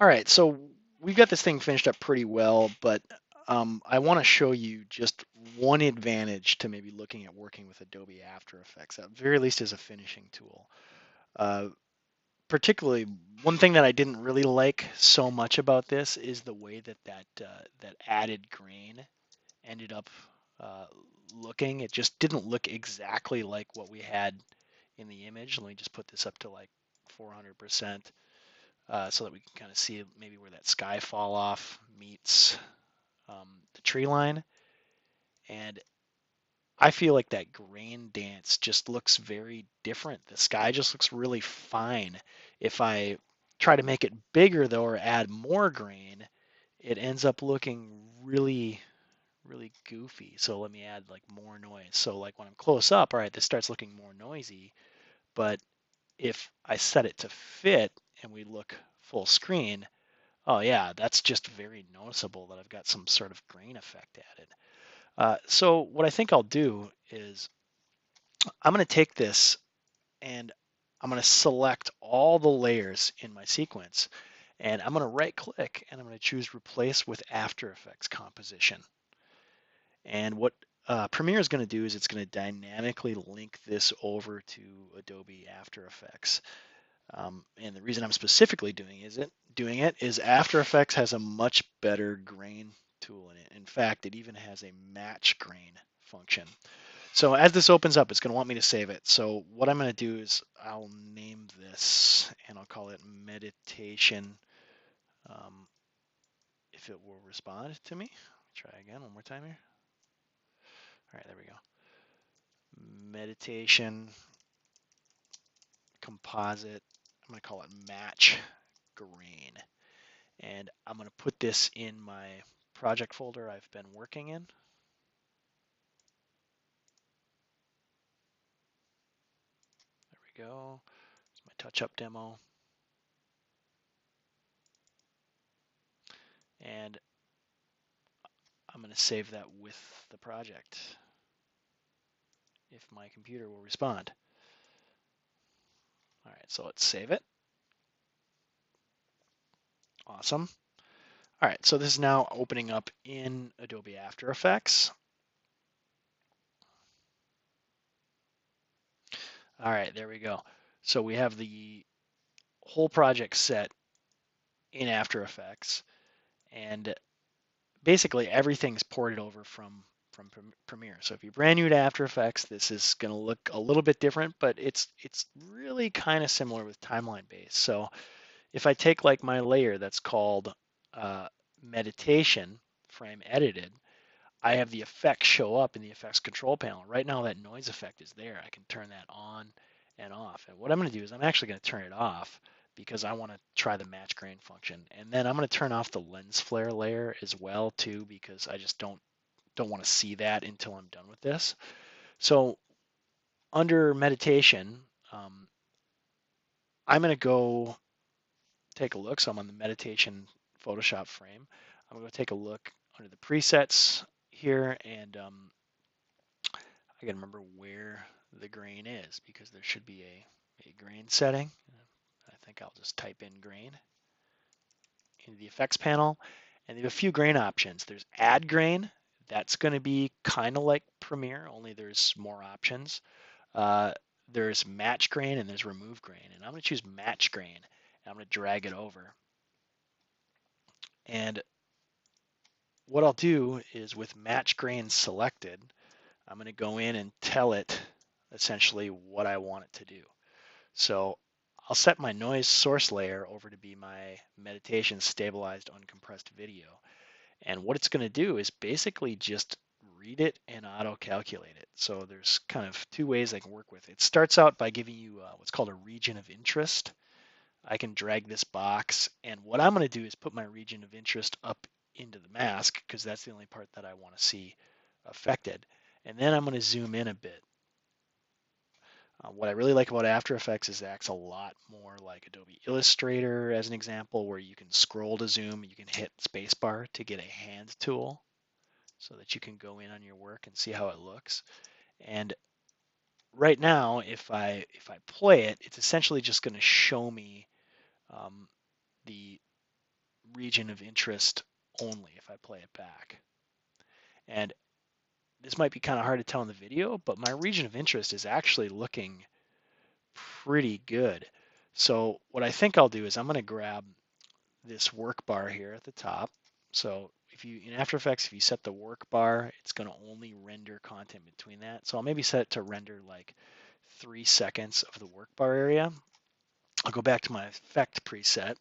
All right, so we've got this thing finished up pretty well, but I want to show you just one advantage to maybe looking at working with Adobe After Effects, at very least as a finishing tool. Uh, Particularly, one thing that I didn't really like so much about this is the way that added grain ended up uh, looking. It just didn't look exactly like what we had in the image. Let me just put this up to like 400%. So that we can kind of see maybe where that sky fall off meets the tree line. And I feel like that grain dance just looks very different. The sky just looks really fine. If I try to make it bigger though, or add more grain, it ends up looking really goofy. So let me add like more noise. So like when I'm close up, all right, this starts looking more noisy. But if I set it to fit and we look full screen, oh yeah, that's just very noticeable that I've got some sort of grain effect added. So what I think I'll do is I'm going to take this and I'm going to select all the layers in my sequence, and I'm going to right click and I'm going to choose replace with After Effects composition. And what Premiere is going to do is it's going to dynamically link this over to Adobe After Effects. And the reason I'm specifically doing it is After Effects has a much better grain tool in it. In fact, it even has a match grain function. So as this opens up, it's going to want me to save it. So what I'm going to do is I'll name this and I'll call it meditation. Um, if it will respond to me. Try again one more time here. All right, there we go. Meditation composite. I'm going to call it match grain. And I'm going to put this in my project folder I've been working in. There we go. It's my touch-up demo. And I'm going to save that with the project if my computer will respond. All right, so let's save it. Awesome. All right, so this is now opening up in Adobe After Effects. All right, there we go. So we have the whole project set in After Effects, and basically everything's ported over from Premiere. So if you're brand new to After Effects, this is going to look a little bit different, but it's really kind of similar with timeline based. So if I take like my layer that's called meditation frame edited, I have the effects show up in the effects control panel. Right now that noise effect is there. I can turn that on and off. And what I'm going to do is I'm actually going to turn it off because I want to try the match grain function. And then I'm going to turn off the lens flare layer as well too because I just don't want to see that until I'm done with this. So under meditation, um, I'm going to go take a look. So I'm on the meditation Photoshop frame. I'm going to take a look under the presets here, and I got to remember where the grain is because there should be a grain setting. I think I'll just type in grain into the effects panel, and they have a few grain options. There's add grain. That's going to be kind of like Premiere, only there's more options. Uh, there's match grain and there's remove grain, and I'm going to choose match grain. And I'm going to drag it over. And what I'll do is with match grain selected, I'm going to go in and tell it essentially what I want it to do. So I'll set my noise source layer over to be my meditation stabilized uncompressed video. And what it's going to do is basically just read it and auto calculate it. So there's kind of two ways I can work with it. It starts out by giving you what's called a region of interest. I can drag this box, and what I'm going to do is put my region of interest up into the mask because that's the only part that I want to see affected. And then I'm going to zoom in a bit. What I really like about After Effects is it acts a lot more like Adobe Illustrator as an example, where you can scroll to zoom, you can hit spacebar to get a hand tool so that you can go in on your work and see how it looks. And right now, if I play it, it's essentially just going to show me the region of interest only if I play it back. And this might be kind of hard to tell in the video, but my region of interest is actually looking pretty good. So what I think I'll do is I'm going to grab this work bar here at the top. So if you, in After Effects, if you set the work bar, it's going to only render content between that. So I'll maybe set it to render like 3 seconds of the work bar area. I'll go back to my effect preset.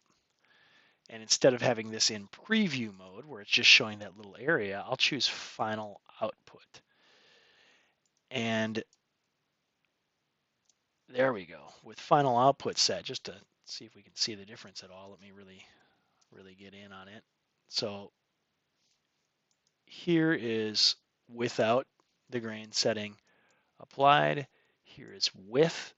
And instead of having this in preview mode, where it's just showing that little area, I'll choose final output. And there we go. With final output set, just to see if we can see the difference at all, let me really get in on it. So here is without the grain setting applied. Here is with,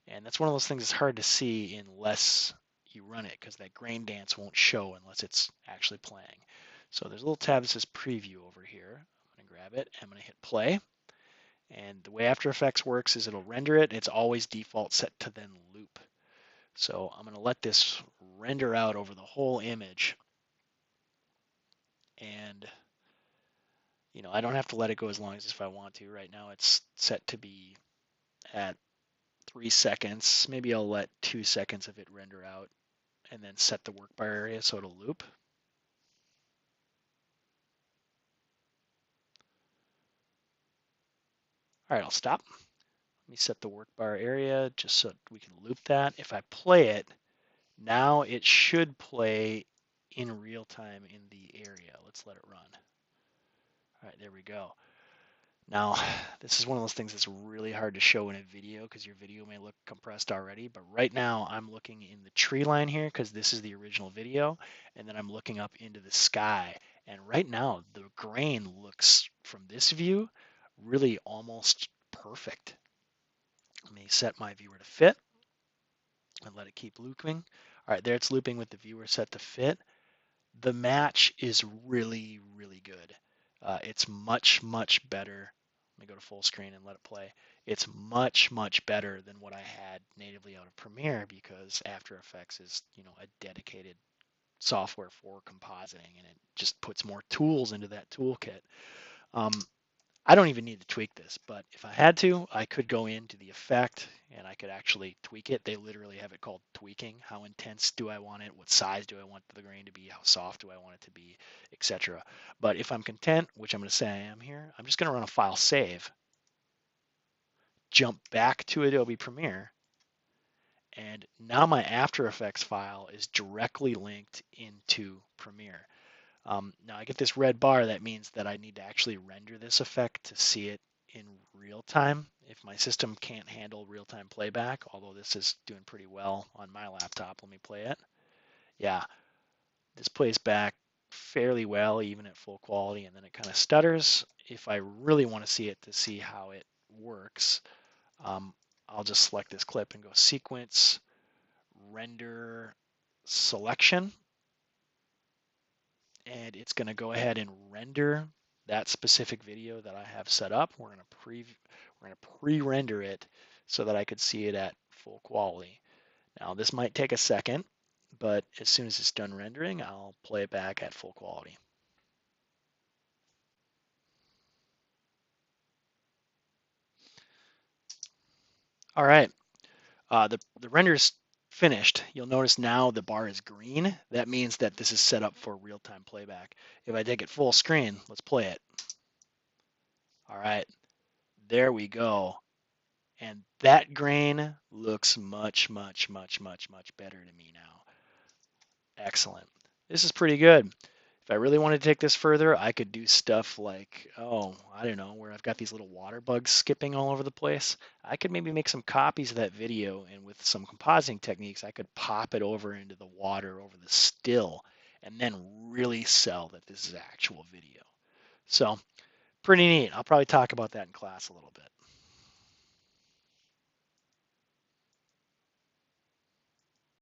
and that's one of those things that's hard to see unless you run it, because that grain dance won't show unless it's actually playing. So there's a little tab that says preview over here. I'm going to grab it. I'm going to hit play. And the way After Effects works is it'll render it. It's always default set to then loop. So I'm going to let this render out over the whole image. And you know, I don't have to let it go as long as if I want to. Right now it's set to be at 3 seconds. Maybe I'll let 2 seconds of it render out and then set the work bar area so it'll loop. All right, I'll stop. Let me set the work bar area just so we can loop that. If I play it, now it should play in real time in the area. Let's let it run. All right, there we go. Now, this is one of those things that's really hard to show in a video because your video may look compressed already, but right now I'm looking in the tree line here because this is the original video, and then I'm looking up into the sky. And right now, the grain looks, from this view, really almost perfect. Let me set my viewer to fit and let it keep looping. All right, there it's looping with the viewer set to fit. The match is really good. It's much better. Let me go to full screen and let it play. It's much better than what I had natively out of Premiere, because After Effects is, you know, a dedicated software for compositing, and it just puts more tools into that toolkit. I don't even need to tweak this, but if I had to, I could go into the effect and I could actually tweak it. They literally have it called tweaking. How intense do I want it? What size do I want the grain to be? How soft do I want it to be, etc. But if I'm content, which I'm going to say I am here, I'm just going to run a file save, jump back to Adobe Premiere, and now my After Effects file is directly linked into Premiere. Now I get this red bar. That means that I need to actually render this effect to see it in real time. If my system can't handle real-time playback, although this is doing pretty well on my laptop, let me play it. Yeah, this plays back fairly well even at full quality, and then it kind of stutters. If I really want to see it to see how it works, I'll just select this clip and go sequence, render selection, and it's going to go ahead and render that specific video that I have set up. We're going to pre-render it so that I could see it at full quality. Now this might take a second, but as soon as it's done rendering, I'll play it back at full quality. All right, the render's finished. You'll notice now the bar is green. That means that this is set up for real-time playback. If I take it full screen, let's play it. All right, there we go. And that grain looks much better to me now. Excellent. This is pretty good. If I really wanted to take this further, I could do stuff like, oh, I don't know, where I've got these little water bugs skipping all over the place. I could maybe make some copies of that video, and with some compositing techniques, I could pop it over into the water over the still, and then really sell that this is actual video. So pretty neat. I'll probably talk about that in class a little bit.